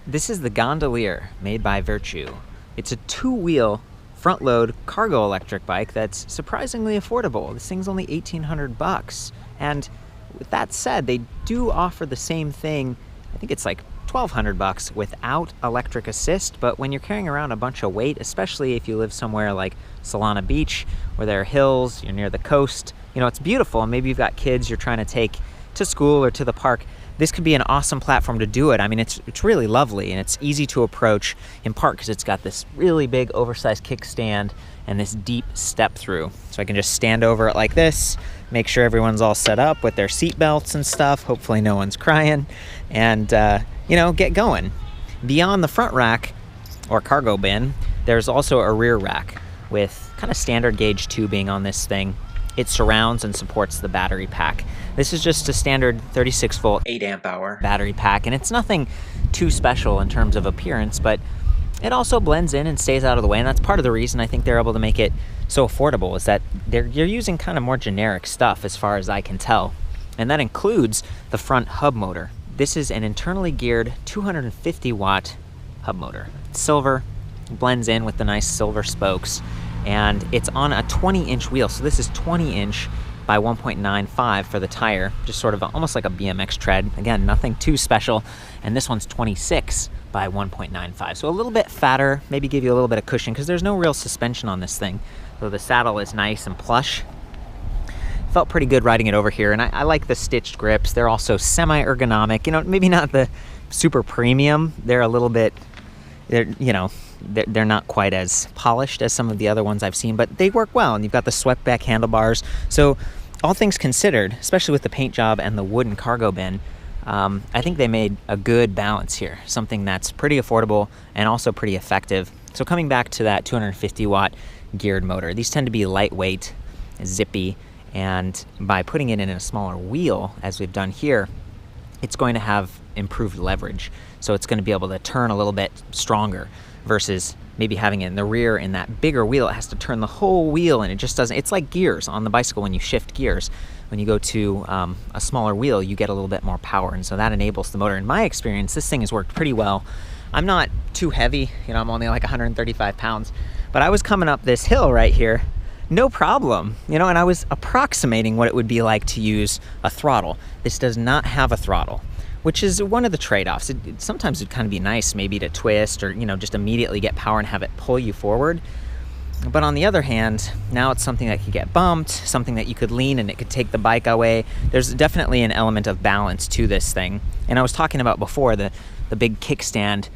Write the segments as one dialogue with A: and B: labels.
A: This is the Gondoliere made by Virtue. It's a two-wheel front-load cargo electric bike that's surprisingly affordable. This thing's only $1,800 and with that said, they do offer the same thing. I think it's like $1,200 without electric assist, but when you're carrying around a bunch of weight, especially if you live somewhere like Solana Beach where there are hills, you're near the coast, you know, it's beautiful, and maybe you've got kids you're trying to take to school or to the park, this could be an awesome platform to do it. I mean, it's really lovely, and it's easy to approach, in part because it's got this really big oversized kickstand and this deep step through. So I can just stand over it like this, make sure everyone's all set up with their seatbelts and stuff, hopefully no one's crying, and you know, get going. Beyond the front rack or cargo bin, there's also a rear rack with kind of standard gauge tubing on this thing. It surrounds and supports the battery pack. This is just a standard 36 volt, 8 amp hour battery pack, and it's nothing too special in terms of appearance, but it also blends in and stays out of the way, and that's part of the reason I think they're able to make it so affordable, is that you're using kind of more generic stuff as far as I can tell, and that includes the front hub motor. This is an internally geared 250 watt hub motor. It's silver, blends in with the nice silver spokes, and it's on a 20-inch wheel. So this is 20-inch by 1.95 for the tire, just sort of almost like a BMX tread. Again, nothing too special. And this one's 26 by 1.95. So a little bit fatter, maybe give you a little bit of cushion because there's no real suspension on this thing. So the saddle is nice and plush. Felt pretty good riding it over here, and I like the stitched grips. They're also semi-ergonomic. You know, maybe not the super premium. They're a little bit, they're not quite as polished as some of the other ones I've seen, but they work well, and you've got the swept back handlebars. So all things considered, especially with the paint job and the wooden cargo bin, I think they made a good balance here, something that's pretty affordable and also pretty effective. So coming back to that 250 watt geared motor, these tend to be lightweight, zippy, and by putting it in a smaller wheel, as we've done here, it's going to have improved leverage. So it's going to be able to turn a little bit stronger versus maybe having it in the rear in that bigger wheel. It has to turn the whole wheel, and it just doesn't. It's like gears on the bicycle when you shift gears. When you go to a smaller wheel, you get a little bit more power, and so that enables the motor. In my experience, this thing has worked pretty well. I'm not too heavy, you know, I'm only like 135 pounds, but I was coming up this hill right here, no problem, you know, and I was approximating what it would be like to use a throttle. This does not have a throttle, which is one of the trade-offs. Sometimes it'd kind of be nice maybe to twist or, you know, just immediately get power and have it pull you forward. But on the other hand, now it's something that could get bumped, something that you could lean and it could take the bike away. There's definitely an element of balance to this thing. And I was talking about before the big kickstand.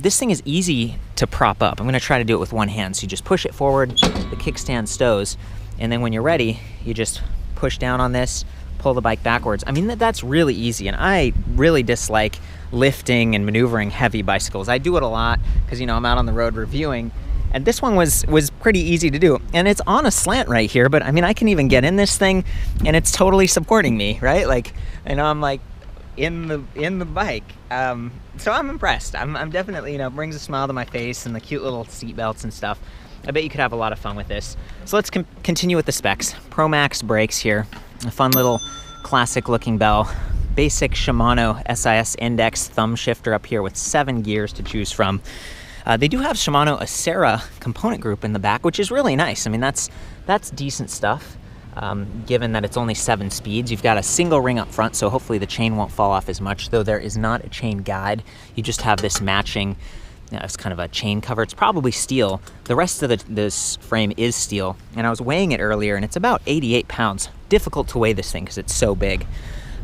A: This thing is easy to prop up. I'm going to try to do it with one hand. So you just push it forward, the kickstand stows, and then when you're ready, you just push down on this, pull the bike backwards. I mean, that's really easy, and I really dislike lifting and maneuvering heavy bicycles. I do it a lot because, you know, I'm out on the road reviewing, and this one was pretty easy to do. And it's on a slant right here, but I mean, I can even get in this thing, and it's totally supporting me, right? Like, you know, I'm like in the bike. So I'm impressed. I'm definitely, you know, brings a smile to my face, and the cute little seat belts and stuff. I bet you could have a lot of fun with this. So let's continue with the specs. Pro Max brakes here. A fun little classic looking bell. Basic Shimano SIS Index thumb shifter up here with 7 gears to choose from. They do have Shimano Acera component group in the back, which is really nice. I mean, that's decent stuff. Given that it's only 7 speeds. You've got a single ring up front, so hopefully the chain won't fall off as much, though there is not a chain guide. You just have this matching, you know, it's kind of a chain cover. It's probably steel. The rest of this frame is steel, and I was weighing it earlier, and it's about 88 pounds. Difficult to weigh this thing because it's so big.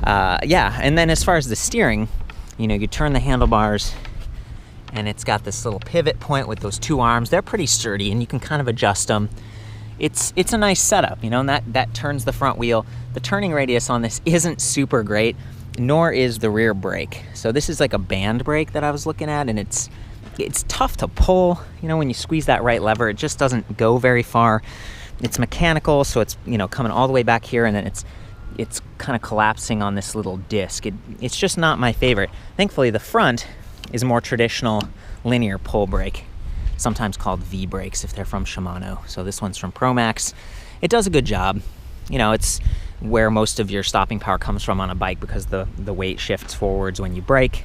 A: Yeah, and then as far as the steering, you know, you turn the handlebars, and it's got this little pivot point with those 2 arms. They're pretty sturdy, and you can kind of adjust them. It's a nice setup, you know, and that turns the front wheel. The turning radius on this isn't super great, nor is the rear brake. So this is like a band brake that I was looking at, and it's tough to pull. You know, when you squeeze that right lever, it just doesn't go very far. It's mechanical, so it's, you know, coming all the way back here, and then it's kind of collapsing on this little disc. It's just not my favorite. Thankfully, the front is a more traditional linear pull brake, sometimes called V brakes if they're from Shimano. So this one's from Pro Max. It does a good job. You know, it's where most of your stopping power comes from on a bike because the weight shifts forwards when you brake.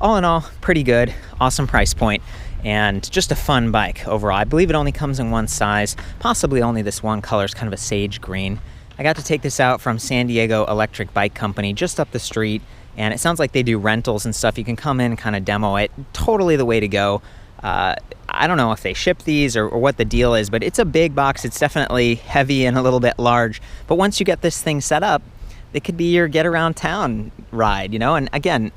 A: all in all, pretty good, awesome price point, and just a fun bike overall. I believe it only comes in one size, possibly only this one color. It's kind of a sage green. I got to take this out from San Diego Electric Bike Company just up the street, and it sounds like they do rentals and stuff. You can come in and kind of demo it. Totally the way to go. I don't know if they ship these or what the deal is, but it's a big box. It's definitely heavy and a little bit large. But once you get this thing set up, it could be your get around town ride, you know? And again,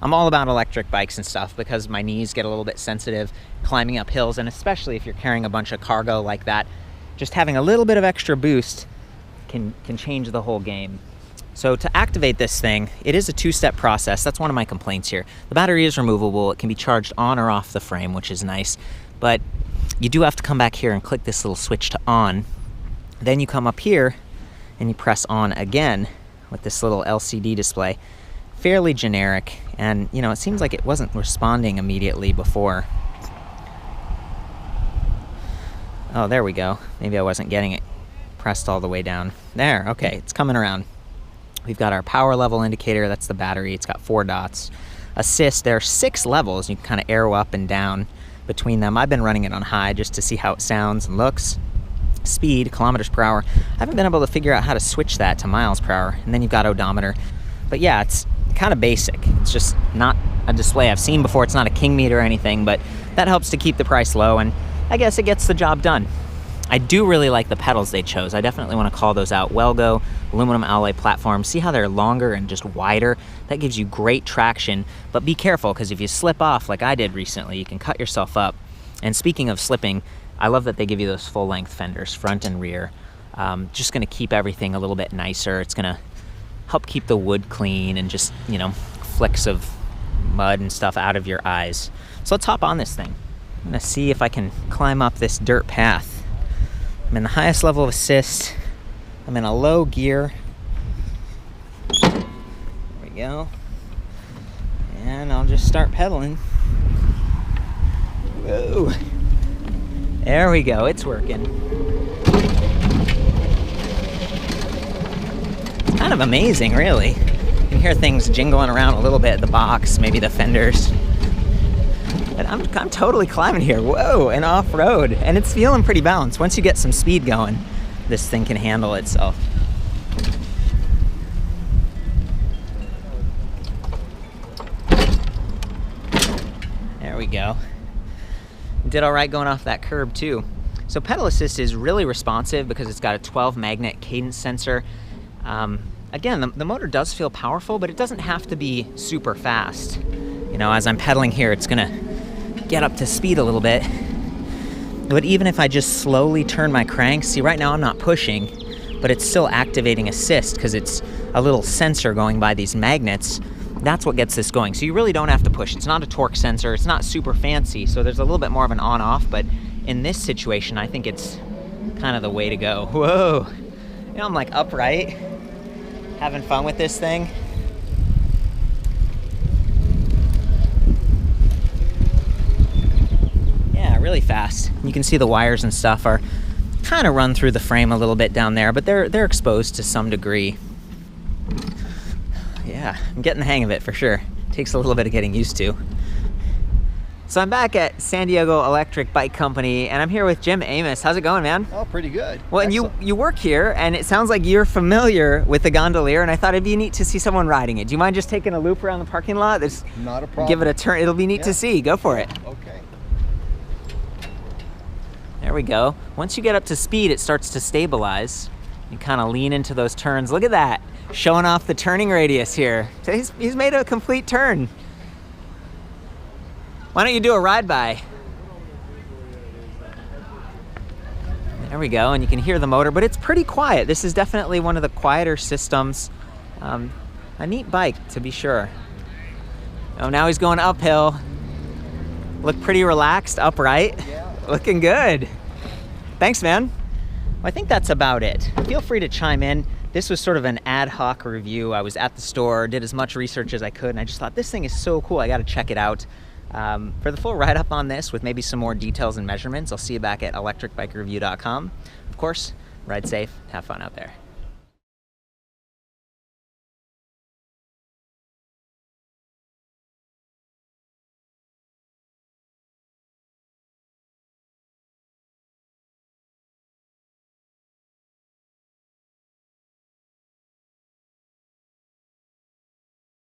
A: I'm all about electric bikes and stuff because my knees get a little bit sensitive climbing up hills, and especially if you're carrying a bunch of cargo like that, just having a little bit of extra boost can change the whole game. So to activate this thing, it is a two-step process. That's one of my complaints here. The battery is removable. It can be charged on or off the frame, which is nice. But you do have to come back here and click this little switch to on. Then you come up here and you press on again with this little LCD display. Fairly generic, and you know, it seems like it wasn't responding immediately before. Oh, there we go. Maybe I wasn't getting it pressed all the way down. There, okay, it's coming around. We've got our power level indicator, that's the battery. It's got 4 dots. Assist, there are 6 levels. You can kind of arrow up and down between them. I've been running it on high just to see how it sounds and looks. Speed, kilometers per hour. I haven't been able to figure out how to switch that to miles per hour. And then you've got odometer. But yeah, it's kind of basic. It's just not a display I've seen before. It's not a king meter or anything, but that helps to keep the price low, and I guess it gets the job done. I do really like the pedals they chose. I definitely want to call those out. Welgo, aluminum alloy platform. See how they're longer and just wider? That gives you great traction, but be careful because if you slip off like I did recently, you can cut yourself up. And speaking of slipping, I love that they give you those full-length fenders, front and rear. Just going to keep everything a little bit nicer. It's going to help keep the wood clean and just, you know, flecks of mud and stuff out of your eyes. So let's hop on this thing. I'm going to see if I can climb up this dirt path. I'm in the highest level of assist. I'm in a low gear. There we go. And I'll just start pedaling. Whoa. There we go, it's working. It's kind of amazing, really. You can hear things jingling around a little bit, the box, maybe the fenders. But I'm totally climbing here, whoa, and off-road. And it's feeling pretty balanced. Once you get some speed going, this thing can handle itself. There we go. Did all right going off that curb too. So pedal assist is really responsive because it's got a 12 magnet cadence sensor. Again, the motor does feel powerful, but it doesn't have to be super fast. You know, as I'm pedaling here, it's gonna get up to speed a little bit. But even if I just slowly turn my crank, see right now I'm not pushing, but it's still activating assist because it's a little sensor going by these magnets. That's what gets this going. So you really don't have to push. It's not a torque sensor. It's not super fancy. So there's a little bit more of an on-off, but in this situation, I think it's kind of the way to go. Whoa. You know, I'm like upright, having fun with this thing. Yeah, really fast. You can see the wires and stuff are kind of run through the frame a little bit down there, but they're exposed to some degree. Yeah, I'm getting the hang of it for sure. Takes a little bit of getting used to. So I'm back at San Diego Electric Bike Company, and I'm here with Jim Amos. How's it going, man?
B: Oh, pretty good.
A: Well, and you work here, and it sounds like you're familiar with the gondoliere, and I thought it'd be neat to see someone riding it. Do you mind just taking a loop around the parking lot? There's,
B: not a problem.
A: Give it a turn. It'll be neat to see. Go for it.
B: Okay.
A: There we go. Once you get up to speed, it starts to stabilize. You kind of lean into those turns. Look at that. Showing off the turning radius here. So he's made a complete turn. Why don't you do a ride by? There we go, and you can hear the motor, but it's pretty quiet. This is definitely one of the quieter systems. A neat bike, to be sure. Oh, now he's going uphill. Look pretty relaxed, upright.
B: Yeah.
A: Looking good. Thanks, man. Well, I think that's about it. Feel free to chime in. This was sort of an ad hoc review. I was at the store, did as much research as I could, and I just thought this thing is so cool, I gotta check it out. For the full write-up on this with maybe some more details and measurements, I'll see you back at ElectricBikeReview.com. Of course, ride safe, have fun out there.